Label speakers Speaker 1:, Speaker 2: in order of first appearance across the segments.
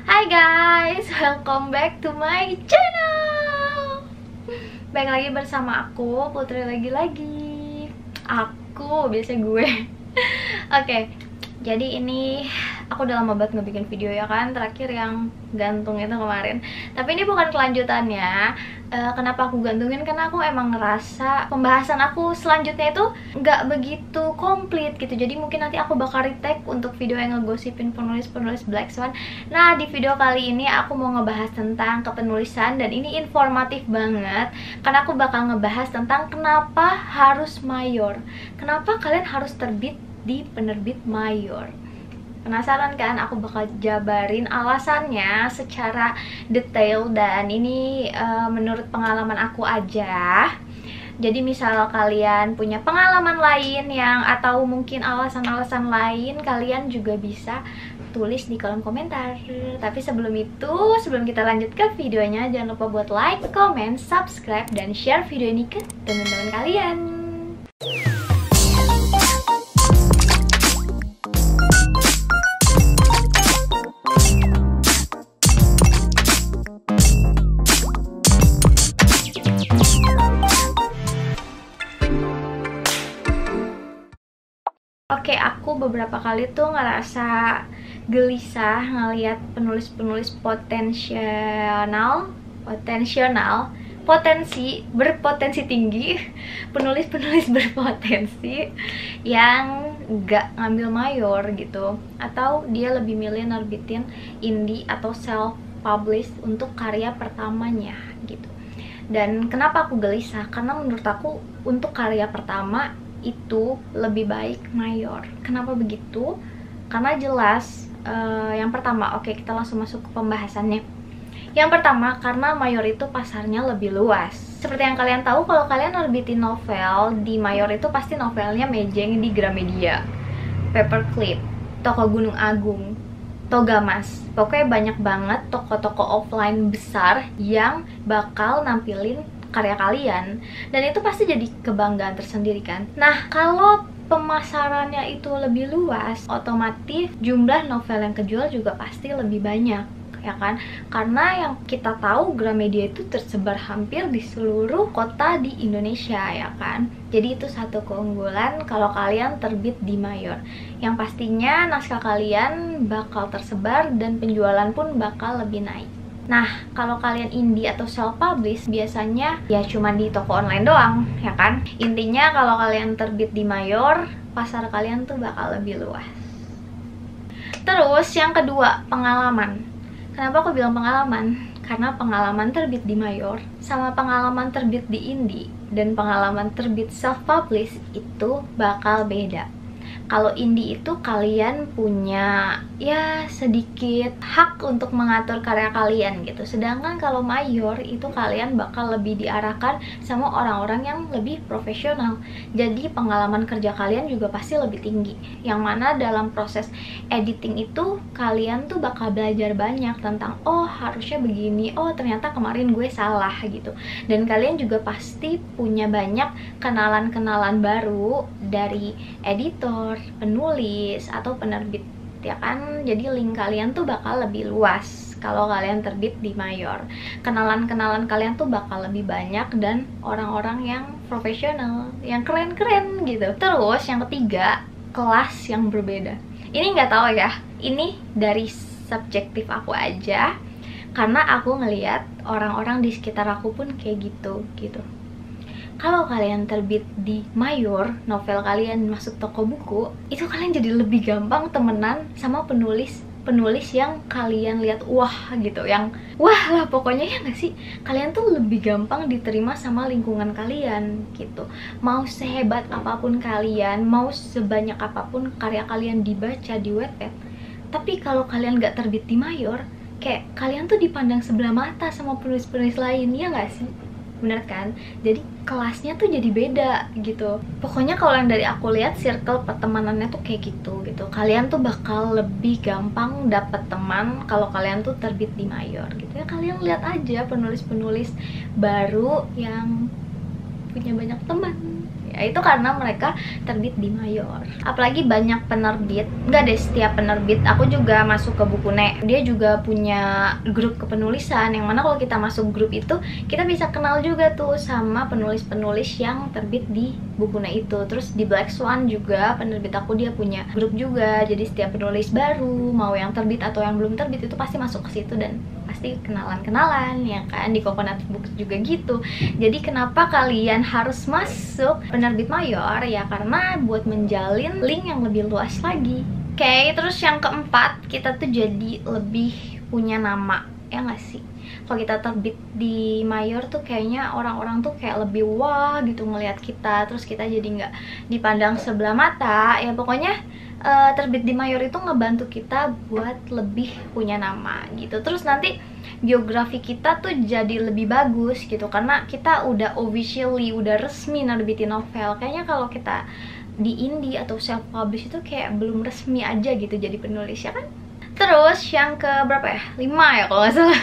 Speaker 1: Hai guys, welcome back to my channel. Baik lagi bersama aku, Putri lagi-lagi. Aku, biasanya gue. Oke, jadi ini aku udah lama banget ngebikin video ya kan. Terakhir yang gantung itu kemarin. Tapi ini bukan kelanjutannya. Kenapa aku gantungin? Karena aku emang ngerasa pembahasan aku selanjutnya itu nggak begitu komplit gitu. Jadi mungkin nanti aku bakal retake untuk video yang ngegosipin penulis-penulis Black Swan. Nah, di video kali ini aku mau ngebahas tentang kepenulisan. Dan ini informatif banget karena aku bakal ngebahas tentang kenapa harus mayor. Kenapa kalian harus terbit di penerbit mayor. Penasaran kan? Aku bakal jabarin alasannya secara detail. Dan ini menurut pengalaman aku aja. Jadi misal kalian punya pengalaman lain yang atau mungkin alasan-alasan lain, kalian juga bisa tulis di kolom komentar. Tapi sebelum itu, sebelum kita lanjut ke videonya, jangan lupa buat like, comment, subscribe, dan share video ini ke teman-teman kalian. Oke, aku beberapa kali tuh ngerasa gelisah ngeliat penulis-penulis berpotensi tinggi, penulis-penulis berpotensi yang nggak ngambil mayor gitu, atau dia lebih milih nerbitin indie atau self-publish untuk karya pertamanya gitu. Dan kenapa aku gelisah? Karena menurut aku untuk karya pertama itu lebih baik mayor. Kenapa begitu? Karena jelas yang pertama, oke, kita langsung masuk ke pembahasannya. Yang pertama, karena mayor itu pasarnya lebih luas. Seperti yang kalian tahu, kalau kalian nerbitin novel di mayor itu pasti novelnya mejeng di Gramedia, Paperclip, Toko Gunung Agung, Toga Mas. Pokoknya banyak banget toko-toko offline besar yang bakal nampilin karya kalian, dan itu pasti jadi kebanggaan tersendiri kan. Nah, kalau pemasarannya itu lebih luas, otomatis jumlah novel yang kejual juga pasti lebih banyak, ya kan? Karena yang kita tahu Gramedia itu tersebar hampir di seluruh kota di Indonesia, ya kan? Jadi itu satu keunggulan kalau kalian terbit di mayor. Yang pastinya naskah kalian bakal tersebar dan penjualan pun bakal lebih naik. Nah, kalau kalian indie atau self-publish, biasanya ya cuma di toko online doang, ya kan? Intinya kalau kalian terbit di mayor, pasar kalian tuh bakal lebih luas. Terus yang kedua, pengalaman. Kenapa aku bilang pengalaman? Karena pengalaman terbit di mayor sama pengalaman terbit di indie dan pengalaman terbit self-publish itu bakal beda. Kalau indie itu kalian punya ya sedikit hak untuk mengatur karya kalian gitu. Sedangkan kalau mayor itu kalian bakal lebih diarahkan sama orang-orang yang lebih profesional. Jadi pengalaman kerja kalian juga pasti lebih tinggi. Yang mana dalam proses editing itu kalian tuh bakal belajar banyak tentang oh harusnya begini, oh ternyata kemarin gue salah gitu. Dan kalian juga pasti punya banyak kenalan-kenalan baru dari editor, penulis, atau penerbit, ya kan? Jadi link kalian tuh bakal lebih luas kalau kalian terbit di mayor. Kenalan-kenalan kalian tuh bakal lebih banyak dan orang-orang yang profesional, yang keren-keren gitu. Terus yang ketiga, kelas yang berbeda. Ini nggak tahu ya, ini dari subjektif aku aja, karena aku ngelihat orang-orang di sekitar aku pun kayak gitu. Kalau kalian terbit di mayor, novel kalian masuk toko buku, itu kalian jadi lebih gampang temenan sama penulis yang kalian lihat wah gitu, yang wah lah pokoknya, ya nggak sih? Kalian tuh lebih gampang diterima sama lingkungan kalian gitu. Mau sehebat apapun kalian, mau sebanyak apapun karya kalian dibaca di Wattpad, tapi kalau kalian nggak terbit di mayor, kayak kalian tuh dipandang sebelah mata sama penulis-penulis lain, ya nggak sih? Bener kan? Jadi kelasnya tuh jadi beda gitu. Pokoknya kalau yang dari aku lihat, circle pertemanannya tuh kayak gitu. Kalian tuh bakal lebih gampang dapet teman kalau kalian tuh terbit di mayor gitu ya. Kalian lihat aja penulis-penulis baru yang punya banyak teman, Ya itu karena mereka terbit di mayor. Apalagi banyak penerbit, nggak deh setiap penerbit, aku juga masuk ke Bukune, dia juga punya grup kepenulisan, yang mana kalau kita masuk grup itu kita bisa kenal juga tuh sama penulis-penulis yang terbit di Bukune itu. Terus di Black Swan juga penerbit aku, dia punya grup juga, jadi setiap penulis baru mau yang terbit atau yang belum terbit itu pasti masuk ke situ dan pasti kenalan-kenalan ya kan. Di Coconut Books juga gitu. Jadi kenapa kalian harus masuk penerbit mayor? Ya karena buat menjalin link yang lebih luas lagi. Oke, terus yang keempat, kita tuh jadi lebih punya nama, ya nggak sih? Kalau kita terbit di mayor tuh kayaknya orang-orang tuh kayak lebih wah gitu ngelihat kita, terus kita jadi nggak dipandang sebelah mata. Ya pokoknya terbit di mayor itu ngebantu kita buat lebih punya nama gitu. Terus nanti biografi kita tuh jadi lebih bagus gitu, karena kita udah officially, udah resmi nerbitin novel. Kayaknya kalau kita di indie atau self publish itu kayak belum resmi aja gitu jadi penulis, ya kan? Terus yang ke berapa ya? 5 ya kalau nggak salah.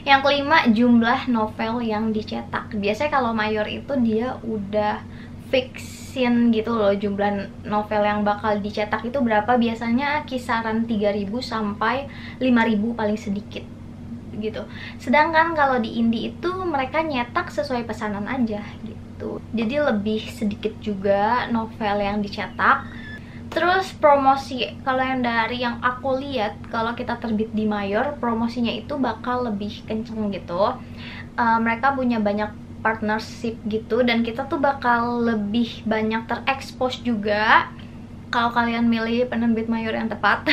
Speaker 1: Yang kelima, jumlah novel yang dicetak. Biasanya kalau mayor itu dia udah fixin gitu loh, jumlah novel yang bakal dicetak itu berapa. Biasanya kisaran 3.000 sampai 5.000 paling sedikit gitu. Sedangkan kalau di indie itu mereka nyetak sesuai pesanan aja gitu, jadi lebih sedikit juga novel yang dicetak. Terus promosi, kalau yang dari yang aku lihat, kalau kita terbit di mayor, promosinya itu bakal lebih kenceng gitu. Mereka punya banyak partnership gitu, dan kita tuh bakal lebih banyak terekspos juga kalau kalian milih penerbit mayor yang tepat.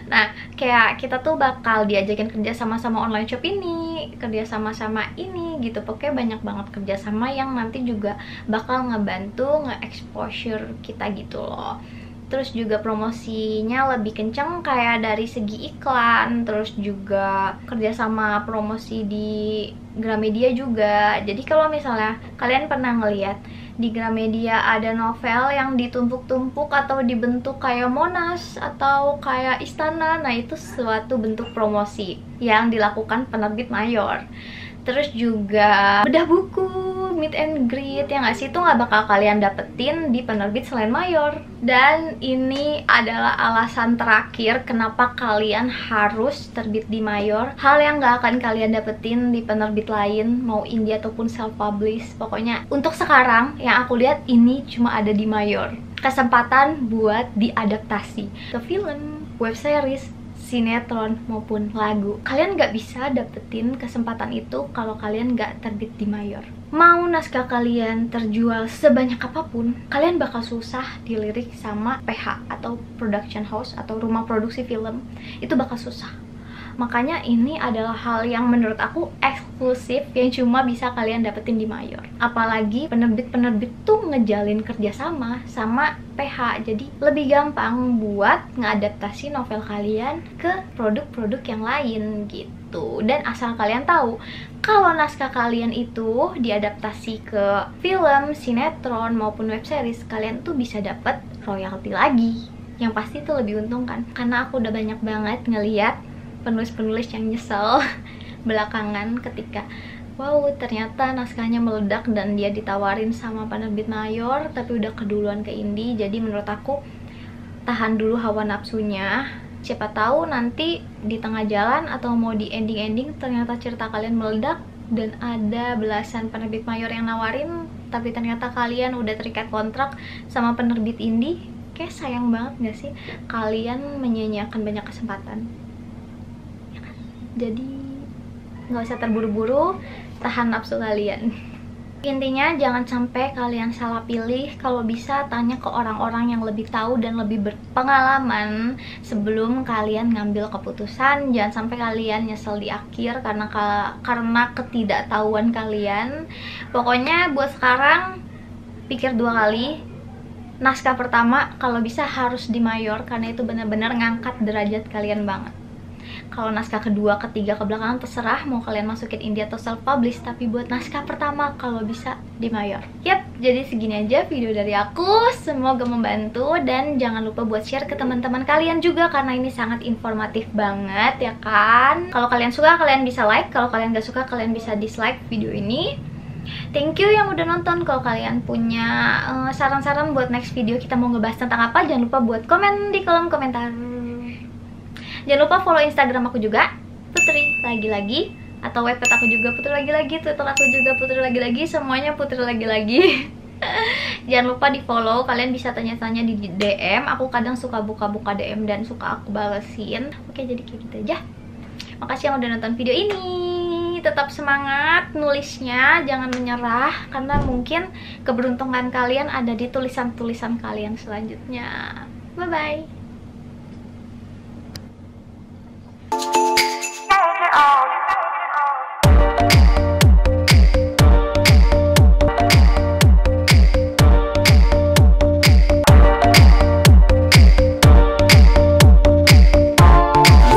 Speaker 1: Nah, kayak kita tuh bakal diajakin kerja sama online shop ini, kerja sama ini gitu. Pokoknya banyak banget kerjasama yang nanti juga bakal ngebantu nge-exposure kita gitu loh. Terus juga promosinya lebih kenceng kayak dari segi iklan, terus juga kerjasama promosi di Gramedia juga. Jadi kalau misalnya kalian pernah ngeliat di Gramedia ada novel yang ditumpuk-tumpuk atau dibentuk kayak Monas atau kayak istana, nah itu suatu bentuk promosi yang dilakukan penerbit mayor. Terus juga bedah buku, meet and greet, ya nggak sih, itu nggak bakal kalian dapetin di penerbit selain mayor. Dan ini adalah alasan terakhir kenapa kalian harus terbit di mayor. Hal yang nggak akan kalian dapetin di penerbit lain, mau indie ataupun self-publish. Pokoknya untuk sekarang yang aku lihat ini cuma ada di mayor. Kesempatan buat diadaptasi ke film, web series, sinetron maupun lagu. Kalian nggak bisa dapetin kesempatan itu kalau kalian nggak terbit di mayor. Mau naskah kalian terjual sebanyak apapun, kalian bakal susah dilirik sama PH atau production house atau rumah produksi film. Itu bakal susah. Makanya ini adalah hal yang menurut aku eksklusif yang cuma bisa kalian dapetin di mayor. Apalagi penerbit-penerbit tuh ngejalin kerjasama sama PH, jadi lebih gampang buat ngeadaptasi novel kalian ke produk-produk yang lain gitu. Dan asal kalian tahu, kalau naskah kalian itu diadaptasi ke film, sinetron maupun web series, kalian tuh bisa dapet royalti lagi. Yang pasti itu lebih untung kan, karena aku udah banyak banget ngeliat penulis-penulis yang nyesel belakangan ketika wow ternyata naskahnya meledak dan dia ditawarin sama penerbit mayor tapi udah keduluan ke indie. Jadi menurut aku tahan dulu hawa nafsunya, siapa tahu nanti di tengah jalan atau mau di ending-ending ternyata cerita kalian meledak dan ada belasan penerbit mayor yang nawarin tapi ternyata kalian udah terikat kontrak sama penerbit indie. Kayak sayang banget gak sih kalian menyia-nyiakan banyak kesempatan. Jadi nggak usah terburu-buru, tahan nafsu kalian. Intinya jangan sampai kalian salah pilih. Kalau bisa tanya ke orang-orang yang lebih tahu dan lebih berpengalaman sebelum kalian ngambil keputusan. Jangan sampai kalian nyesel di akhir karena ketidaktahuan kalian. Pokoknya buat sekarang pikir 2 kali. Naskah pertama kalau bisa harus di mayor karena itu benar-benar ngangkat derajat kalian banget. Kalau naskah kedua, ketiga, ke belakang terserah mau kalian masukin indie atau self-publish, tapi buat naskah pertama kalau bisa di mayor. Yap, jadi segini aja video dari aku. Semoga membantu dan jangan lupa buat share ke teman-teman kalian juga karena ini sangat informatif banget ya kan. Kalau kalian suka kalian bisa like, kalau kalian gak suka kalian bisa dislike video ini. Thank you yang udah nonton. Kalau kalian punya saran-saran buat next video kita mau ngebahas tentang apa, jangan lupa buat komen di kolom komentar. Jangan lupa follow Instagram aku juga, Putri lagi-lagi, atau webpad aku juga Putri lagi-lagi, Twitter aku juga Putri lagi-lagi, semuanya Putri lagi-lagi. Jangan lupa di follow, kalian bisa tanya-tanya di DM. Aku kadang suka buka-buka DM dan suka aku balesin. Oke, jadi kayak gitu aja. Makasih yang udah nonton video ini. Tetap semangat nulisnya, jangan menyerah, karena mungkin keberuntungan kalian ada di tulisan-tulisan kalian selanjutnya. Bye-bye.